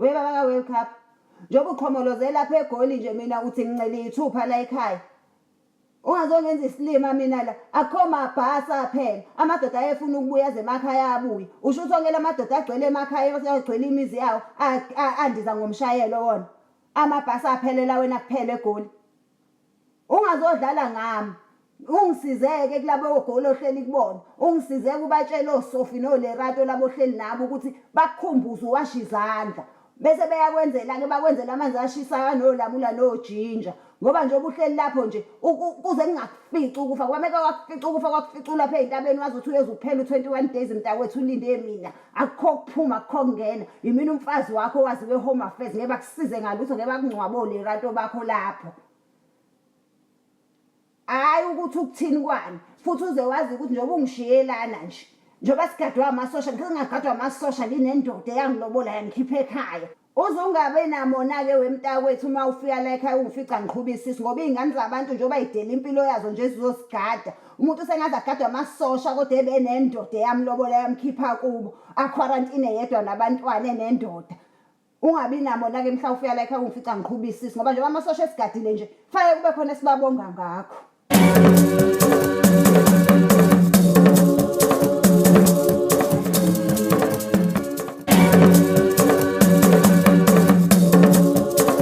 Webaba ka World Cup. Njoba uqhomoloze lapha eGoli nje mina uthi ngincele ithupha la ekhaya. Ungazongenza isilima mina la akho mabhasi aphela amadoda ayefuna ukubuya emakhaya abuye usho uthongela amadoda agcwele emakhaya asegcwele imizi yawo andiza ngomshayelo wona amabhasi aphelela wena kuphela eGoli ungazodlala ngami ungisizeke kulabo ogoli ohleli kubona ungisizeke ubatshele oSofi noLerato labo ohleli nabo ukuthi bakukhumbuze uwasha izandla bese beyakwenzela ke bakwenzela amanzi ashisayo nolamula nojinja ngoba nje obuhleli lapho nje kuze ngingakufici ukufa kwameka kwakufica ukufa kwakufica lapha ezintabeni wazothi uyezuphela u21 days mntakwethu ulinde mina akukho kuphuma akukho kungena yimina umfazi wakho waziwe home affairs ngeke bakusize ngalutho ngeke bakungcwabole Lerato bakho lapho hayi ukuthi ukuthini kwani futhi uze wazi ukuthi njengoba ungishiyelana nje njengoba sigadwa amasosha ngingagadwa amasosha nginendoda yangilobola yangikhipha ekhaya uzungabe namona ke wemntakwethu uma ufika la ekhaya ungifica ngiqhubisisa ngoba izingane zabantu nje bayidela impilo yazo nje zizosigada umuntu sengaze agadwa amasosha kodwa ebenendoda yamlobola yamkhipha kubo aquarantine yedwa nabantwana nendoda ungabi namona ke mhla ufika la ekhaya ungifica ngiqhubisisa ngoba nje amasosha esigadile nje fanele kube khona sibabonga ngakho